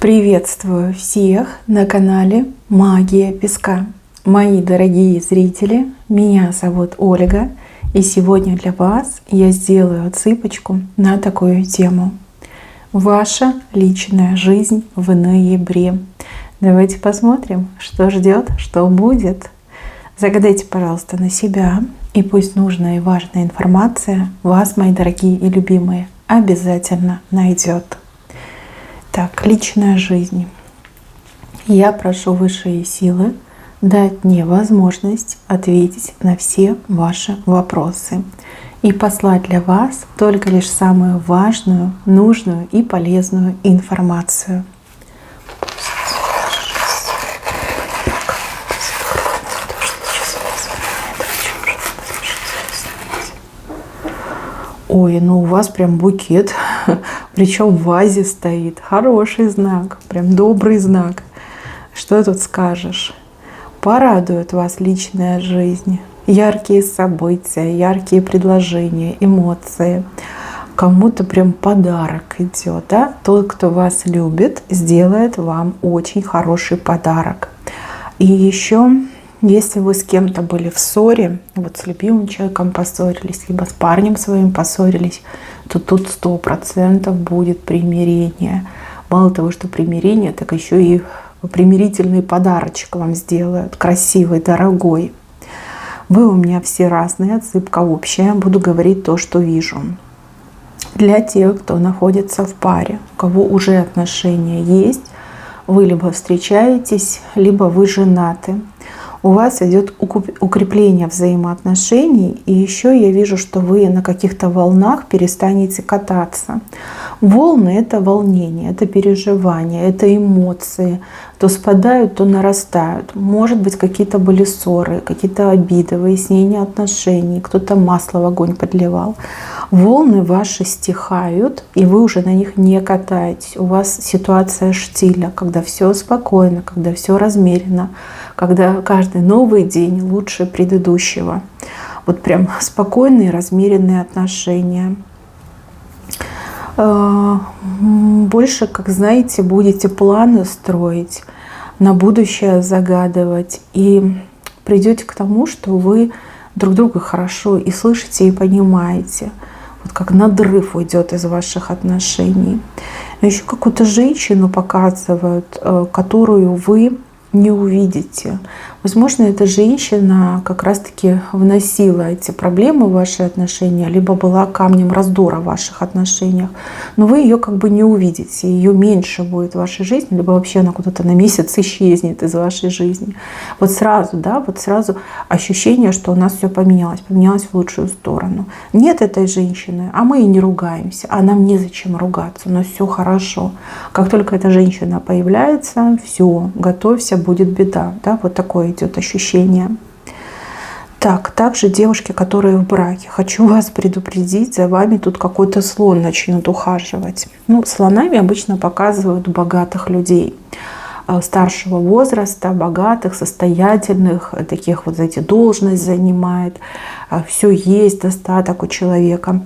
Приветствую всех на канале Магия Песка. Мои дорогие зрители, меня зовут Ольга, и сегодня для вас я сделаю отсыпочку на такую тему. Ваша личная жизнь в ноябре. Давайте посмотрим, что ждет, что будет. Загадайте, пожалуйста, на себя, и пусть нужная и важная информация вас, мои дорогие и любимые, обязательно найдет. Так, личная жизнь. Я прошу высшие силы дать мне возможность ответить на все ваши вопросы и послать для вас только лишь самую важную, нужную и полезную информацию. Ой, ну у вас прям букет, причем в вазе стоит. Хороший знак, прям добрый знак. Что тут скажешь? Порадует вас личная жизнь, яркие события, яркие предложения, эмоции. Кому-то прям подарок идет, да? Тот, кто вас любит, сделает вам очень хороший подарок. И еще, если вы с кем-то были в ссоре, вот с любимым человеком поссорились, либо с парнем своим поссорились, то тут 100% будет примирение. Мало того, что примирение, так еще и примирительный подарочек вам сделают, красивый, дорогой. Вы у меня все разные, отсыпка общая, буду говорить то, что вижу. Для тех, кто находится в паре, у кого уже отношения есть, вы либо встречаетесь, либо вы женаты. У вас идет укрепление взаимоотношений, и еще я вижу, что вы на каких-то волнах перестанете кататься. Волны — это волнение, это переживания, это эмоции. То спадают, то нарастают. Может быть, какие-то были ссоры, какие-то обиды, выяснения отношений, кто-то масло в огонь подливал. Волны ваши стихают, и вы уже на них не катаетесь. У вас ситуация штиля, когда все спокойно, когда все размеренно, когда каждый новый день лучше предыдущего. Вот прям спокойные, размеренные отношения. Больше, как знаете, будете планы строить, на будущее загадывать, и придете к тому, что вы друг друга хорошо и слышите, и понимаете. Вот как надрыв уйдет из ваших отношений. Еще какую-то женщину показывают, которую вы не увидите. Возможно, эта женщина как раз-таки вносила эти проблемы в ваши отношения, либо была камнем раздора в ваших отношениях, но вы ее как бы не увидите, ее меньше будет в вашей жизни, либо вообще она куда-то на месяц исчезнет из вашей жизни. Вот сразу, да, вот сразу ощущение, что у нас все поменялось в лучшую сторону. Нет этой женщины, а мы и не ругаемся, а нам незачем ругаться, у нас все хорошо. Как только эта женщина появляется, все, готовься, будет беда, да, вот такое идет ощущение. Так, также девушки, которые в браке, хочу вас предупредить, за вами тут какой-то слон начнет ухаживать. Ну, слонами обычно показывают богатых людей старшего возраста, богатых, состоятельных, таких вот, знаете, должность занимает, все есть, достаток у человека.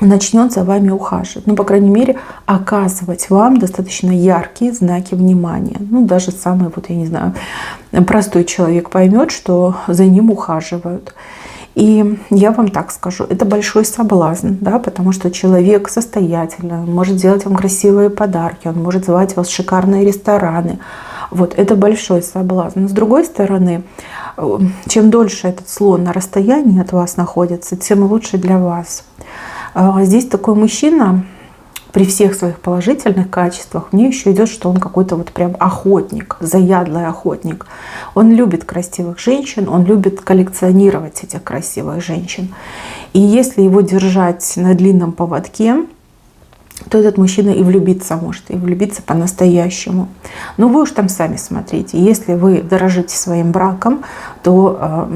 Начнет за вами ухаживать. Ну, по крайней мере, оказывать вам достаточно яркие знаки внимания. Ну, даже самый, вот я не знаю, простой человек поймет, что за ним ухаживают. И я вам так скажу, это большой соблазн, да, потому что человек состоятельный, он может делать вам красивые подарки, он может звать вас в шикарные рестораны. Вот, это большой соблазн. Но с другой стороны, чем дольше этот слон на расстоянии от вас находится, тем лучше для вас. Здесь такой мужчина, при всех своих положительных качествах, мне еще идет, что он какой-то вот прям охотник, заядлый охотник. Он любит красивых женщин, он любит коллекционировать этих красивых женщин. И если его держать на длинном поводке, то этот мужчина и влюбиться может, и влюбиться по-настоящему. Но вы уж там сами смотрите. Если вы дорожите своим браком, то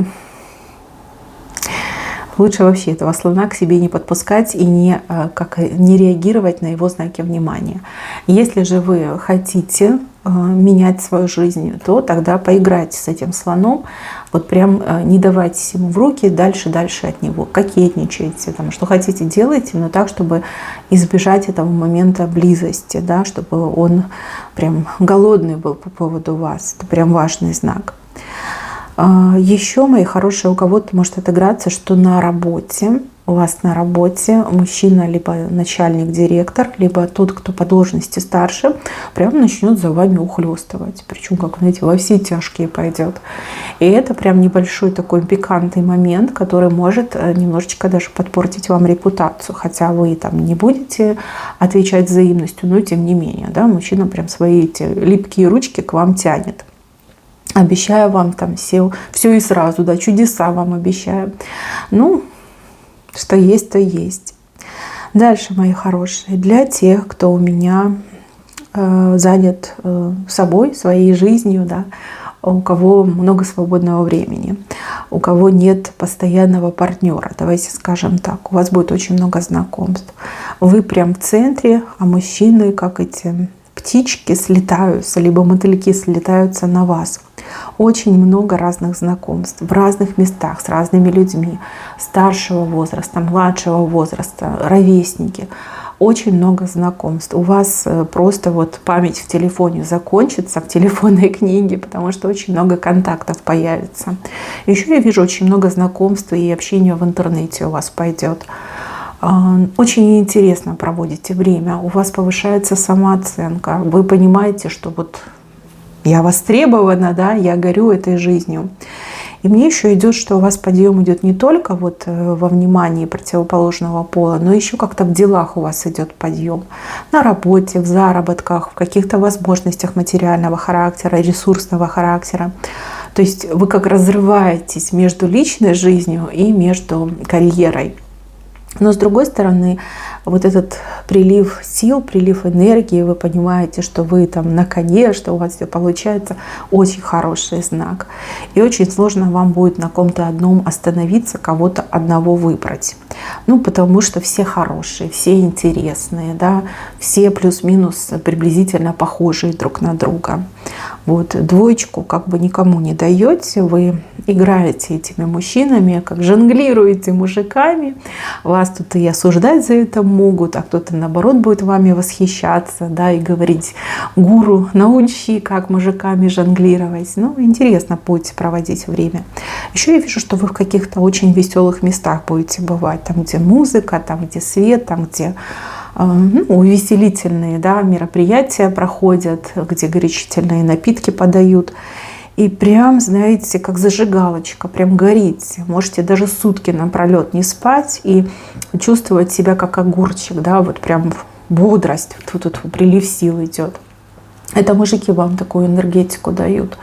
лучше вообще этого слона к себе не подпускать и не реагировать на его знаки внимания. Если же вы хотите менять свою жизнь, то тогда поиграйте с этим слоном, вот прям не давайтесь ему в руки, дальше от него, кокетничайте, там, что хотите делайте, но так, чтобы избежать этого момента близости, да, чтобы он прям голодный был по поводу вас. Это прям важный знак. Еще, мои хорошие, у кого-то может отыграться, что на работе, у вас на работе мужчина, либо начальник, директор, либо тот, кто по должности старше, прям начнет за вами ухлёстывать. Причем, как, знаете, во все тяжкие пойдет. И это прям небольшой такой пикантный момент, который может немножечко даже подпортить вам репутацию. Хотя вы там не будете отвечать взаимностью, но тем не менее, да, мужчина прям свои эти липкие ручки к вам тянет. Обещаю вам там все и сразу, да, чудеса вам обещаю. Ну, что есть, то есть. Дальше, мои хорошие, для тех, кто у меня занят собой, своей жизнью, да, у кого много свободного времени, у кого нет постоянного партнера, давайте скажем так, у вас будет очень много знакомств. Вы прям в центре, а мужчины, как эти птички, слетаются, либо мотыльки слетаются на вас. Очень много разных знакомств в разных местах с разными людьми, старшего возраста, младшего возраста, ровесники. Очень много знакомств. У вас просто вот память в телефоне закончится, в телефонной книге, потому что очень много контактов появится. Еще я вижу очень много знакомств и общения в интернете у вас пойдет. Очень интересно проводите время, у вас повышается самооценка, вы понимаете, что вот я востребована, да, я горю этой жизнью. И мне еще идет, что у вас подъем идет не только вот во внимании противоположного пола, но еще как-то в делах у вас идет подъем. На работе, в заработках, в каких-то возможностях материального характера, ресурсного характера. То есть вы как разрываетесь между личной жизнью и между карьерой. Но с другой стороны, вот этот прилив сил, прилив энергии, вы понимаете, что вы там на коне, что у вас все получается, очень хороший знак. И очень сложно вам будет на ком-то одном остановиться, кого-то одного выбрать. Ну, потому что все хорошие, все интересные, да, все плюс-минус приблизительно похожие друг на друга. Вот, двоечку как бы никому не даете, вы играете этими мужчинами, как жонглируете мужиками, вас тут и осуждать за это могут, а кто-то наоборот будет вами восхищаться, да, и говорить: гуру, научи, как мужиками жонглировать. Ну, интересно будете проводить время. Еще я вижу, что вы в каких-то очень веселых местах будете бывать, там, где музыка, там, где свет, там, где увеселительные, да, мероприятия проходят, где горячительные напитки подают. И прям, знаете, как зажигалочка, прям горите. Можете даже сутки напролет не спать и чувствовать себя как огурчик, да, вот прям бодрость, тут прилив сил идет. Это мужики вам такую энергетику дают.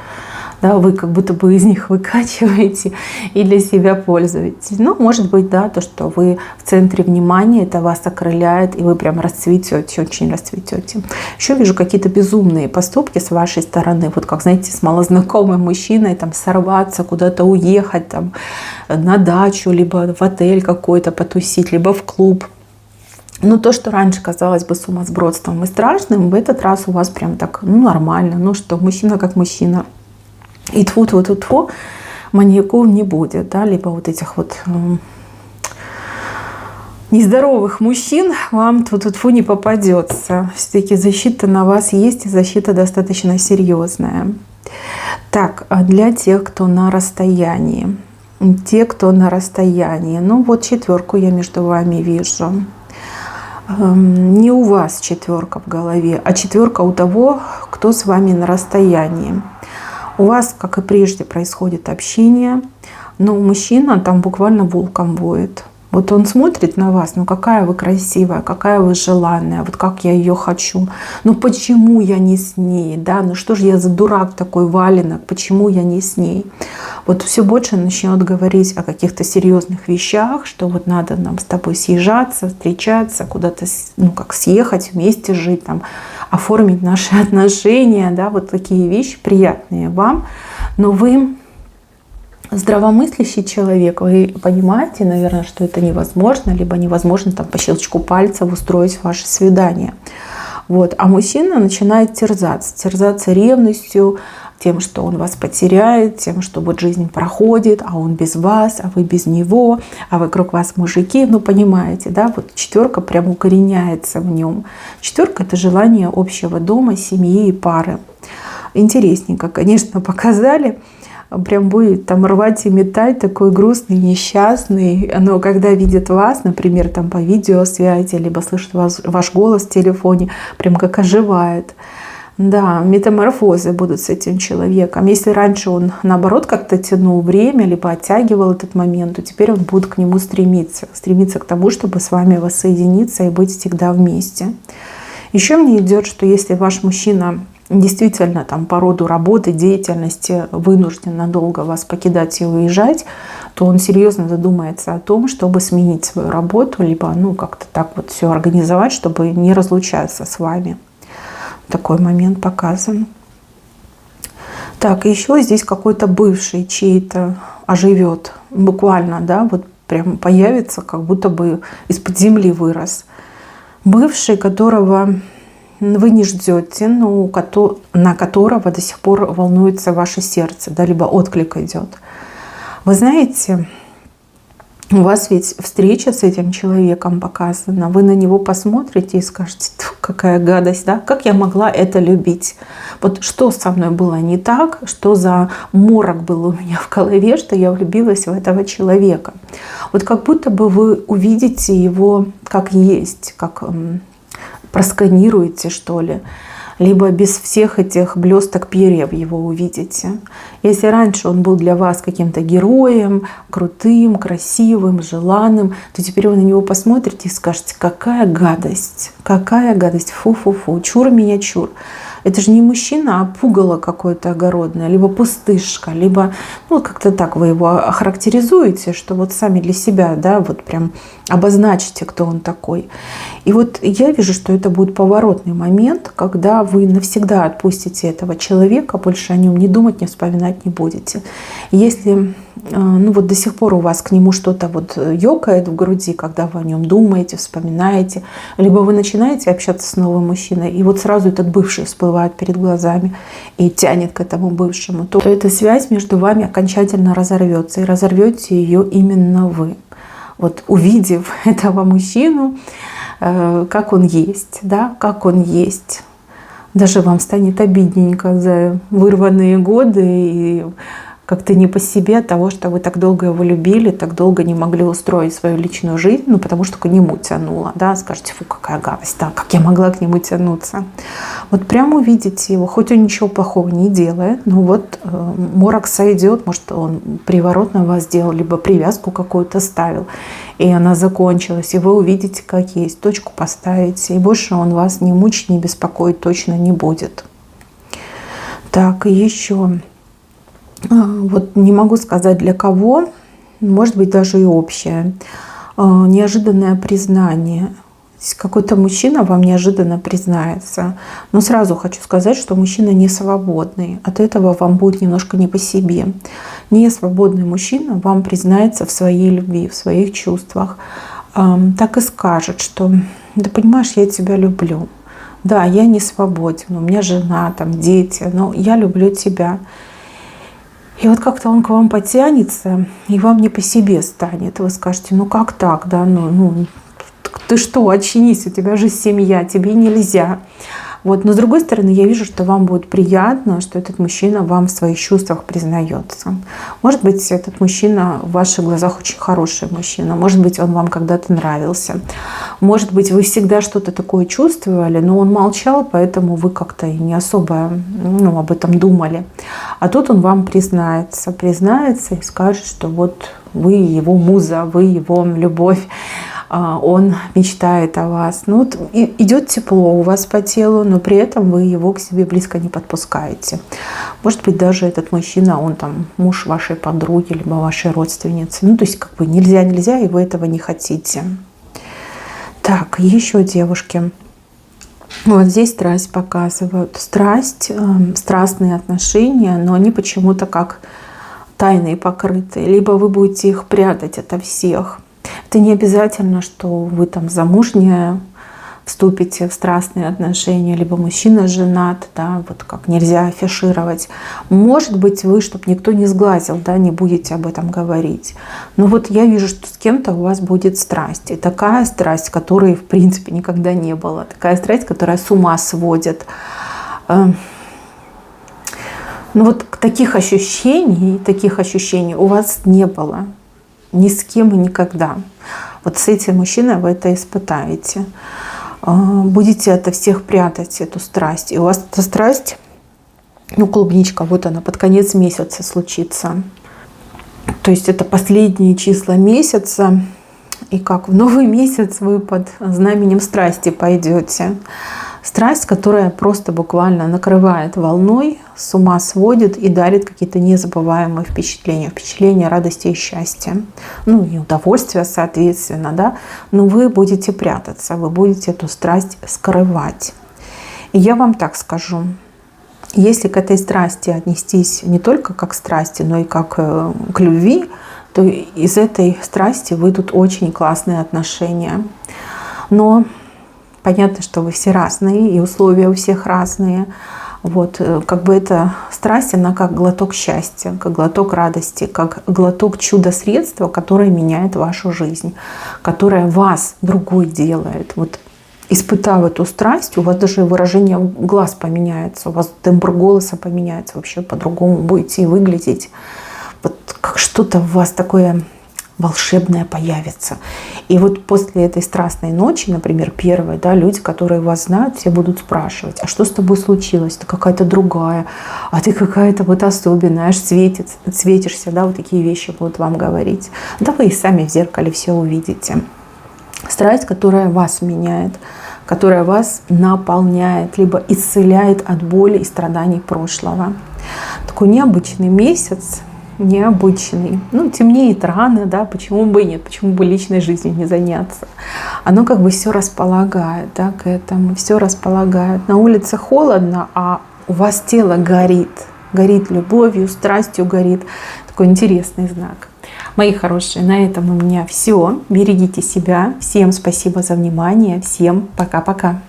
Да, вы как будто бы из них выкачиваете и для себя пользуетесь. Ну, может быть, да, то, что вы в центре внимания, это вас окрыляет, и вы прям расцветете, очень расцветете. Еще вижу какие-то безумные поступки с вашей стороны, вот как, знаете, с малознакомым мужчиной, там, сорваться, куда-то уехать, там, на дачу, либо в отель какой-то потусить, либо в клуб. Но то, что раньше казалось бы сумасбродством и страшным, в этот раз у вас прям так, ну, нормально. Ну что, мужчина как мужчина. И тьфу-тьфу-тьфу, маньяков не будет, да, либо вот этих вот нездоровых мужчин вам тьфу-тьфу не попадется. Все-таки защита на вас есть, и защита достаточно серьезная. Так, а для тех, кто на расстоянии, ну вот четверку я между вами вижу. Не у вас четверка в голове, а четверка у того, кто с вами на расстоянии. У вас, как и прежде, происходит общение, но мужчина там буквально волком воет. Вот он смотрит на вас, ну какая вы красивая, какая вы желанная, вот как я ее хочу. Ну почему я не с ней, да, ну что же я за дурак такой валенок, почему я не с ней. Вот все больше начнет говорить о каких-то серьезных вещах, что вот надо нам с тобой съезжаться, встречаться, куда-то, ну как съехать, вместе жить, там, оформить наши отношения, да, вот такие вещи приятные вам, но вы здравомыслящий человек, вы понимаете, наверное, что это невозможно, либо невозможно там по щелчку пальцев устроить ваше свидание. Вот. А мужчина начинает терзаться ревностью, тем, что он вас потеряет, тем, что вот жизнь проходит, а он без вас, а вы без него, а вокруг вас мужики. Ну, понимаете, да, вот 4 прям укореняется в нем. 4 — это желание общего дома, семьи и пары. Интересненько, конечно, показали. Прям будет там рвать и метать, такой грустный, несчастный. Но когда видит вас, например, там по видеосвязи, либо слышит ваш голос в телефоне, прям как оживает. Да, метаморфозы будут с этим человеком. Если раньше он, наоборот, как-то тянул время, либо оттягивал этот момент, то теперь он будет к нему стремиться. Стремиться к тому, чтобы с вами воссоединиться и быть всегда вместе. Еще мне идет, что если ваш мужчина действительно там по роду работы, деятельности вынужден надолго вас покидать и уезжать, то он серьезно задумается о том, чтобы сменить свою работу, либо как-то так вот все организовать, чтобы не разлучаться с вами. Такой момент показан. Так, еще здесь какой-то бывший чей-то оживет. Буквально, да, вот прям появится, как будто бы из-под земли вырос. Бывший, которого вы не ждете, но на которого до сих пор волнуется ваше сердце, да, либо отклик идет. Вы знаете, у вас ведь встреча с этим человеком показана, вы на него посмотрите и скажете: какая гадость, да, как я могла это любить? Вот что со мной было не так, что за морок был у меня в голове, что я влюбилась в этого человека. Вот как будто бы вы увидите его как есть, как просканируете, что ли, либо без всех этих блесток перьев его увидите. Если раньше он был для вас каким-то героем, крутым, красивым, желанным, то теперь вы на него посмотрите и скажете: какая гадость, фу-фу-фу, чур меня, чур. Это же не мужчина, а пугало какое-то огородное, либо пустышка, либо, как-то так вы его охарактеризуете, что вот сами для себя, да, вот прям обозначите, кто он такой. И вот я вижу, что это будет поворотный момент, когда вы навсегда отпустите этого человека, больше о нем не думать, не вспоминать не будете. Если до сих пор у вас к нему что-то вот ёкает в груди, когда вы о нем думаете, вспоминаете, либо вы начинаете общаться с новым мужчиной, и вот сразу этот бывший всплывает перед глазами и тянет к этому бывшему, то эта связь между вами окончательно разорвется, и разорвете ее именно вы. Вот увидев этого мужчину, как он есть, да, как он есть. Даже вам станет обидненько за вырванные годы и как-то не по себе от того, что вы так долго его любили, так долго не могли устроить свою личную жизнь, потому что к нему тянуло, да, скажете: фу, какая гадость, да, как я могла к нему тянуться. Вот прямо увидите его, хоть он ничего плохого не делает, но вот морок сойдет, может, он приворот на вас сделал, либо привязку какую-то ставил, и она закончилась, и вы увидите, как есть, точку поставите, и больше он вас не мучить, не беспокоить точно не будет. Так, и еще... Вот не могу сказать для кого, может быть даже и общее. Неожиданное признание. Какой-то мужчина вам неожиданно признается. Но сразу хочу сказать, что мужчина не свободный. От этого вам будет немножко не по себе. Не свободный мужчина вам признается в своей любви, в своих чувствах. Так и скажет, что: да понимаешь, я тебя люблю. Да, я не свободен, у меня жена, там дети, но я люблю тебя. И вот как-то он к вам потянется, и вам не по себе станет. Вы скажете: ну как так, да, ты что, очнись, у тебя же семья, тебе нельзя. Вот. Но с другой стороны, я вижу, что вам будет приятно, что этот мужчина вам в своих чувствах признается. Может быть, этот мужчина в ваших глазах очень хороший мужчина. Может быть, он вам когда-то нравился. Может быть, вы всегда что-то такое чувствовали, но он молчал, поэтому вы как-то не особо об этом думали. А тут он вам признается и скажет, что вот вы его муза, вы его любовь. Он мечтает о вас. Идет тепло у вас по телу, но при этом вы его к себе близко не подпускаете. Может быть, даже этот мужчина, он там муж вашей подруги, либо вашей родственницы. То есть нельзя, и вы этого не хотите. Так, еще девушки. Вот здесь страсть показывают. Страсть, страстные отношения, но они почему-то как тайные покрытые. Либо вы будете их прятать ото всех. Это не обязательно, что вы там замужняя, вступите в страстные отношения, либо мужчина женат, да, вот как нельзя афишировать. Может быть, вы, чтобы никто не сглазил, да, не будете об этом говорить. Но вот я вижу, что с кем-то у вас будет страсть. И такая страсть, которой, в принципе, никогда не было. Такая страсть, которая с ума сводит. Ну вот таких ощущений у вас не было. Ни с кем и никогда. Вот с этим мужчиной вы это испытаете. Будете ото всех прятать эту страсть. И у вас эта страсть, ну, клубничка, вот она, под конец месяца случится. То есть это последние числа месяца. И как в новый месяц вы под знаменем страсти пойдете. Страсть, которая просто буквально накрывает волной, с ума сводит и дарит какие-то незабываемые впечатления. Впечатления радости и счастья. Ну и удовольствия, соответственно, да. Но вы будете прятаться, вы будете эту страсть скрывать. И я вам так скажу. Если к этой страсти отнестись не только как к страсти, но и как к любви, то из этой страсти выйдут очень классные отношения. Но понятно, что вы все разные, и условия у всех разные. Вот, как бы эта страсть, она как глоток счастья, как глоток радости, как глоток чудо-средства, которое меняет вашу жизнь, которое вас другой делает. Вот, испытав эту страсть, у вас даже выражение глаз поменяется, у вас тембр голоса поменяется, вообще по-другому будете выглядеть. Вот как что-то в вас такое волшебное появится. И вот после этой страстной ночи, например, первой, да, люди, которые вас знают, все будут спрашивать: а что с тобой случилось? Ты какая-то другая, а ты какая-то вот особенная, аж светишься, да, вот такие вещи будут вам говорить. Да вы и сами в зеркале все увидите. Страсть, которая вас меняет, которая вас наполняет, либо исцеляет от боли и страданий прошлого. Такой необычный месяц, необычный. Ну, темнеет рано, да, почему бы и нет, почему бы личной жизнью не заняться. Оно как бы все располагает, да, к этому, все располагает. На улице холодно, а у вас тело горит. Горит любовью, страстью горит. Такой интересный знак. Мои хорошие, на этом у меня все. Берегите себя. Всем спасибо за внимание. Всем пока-пока.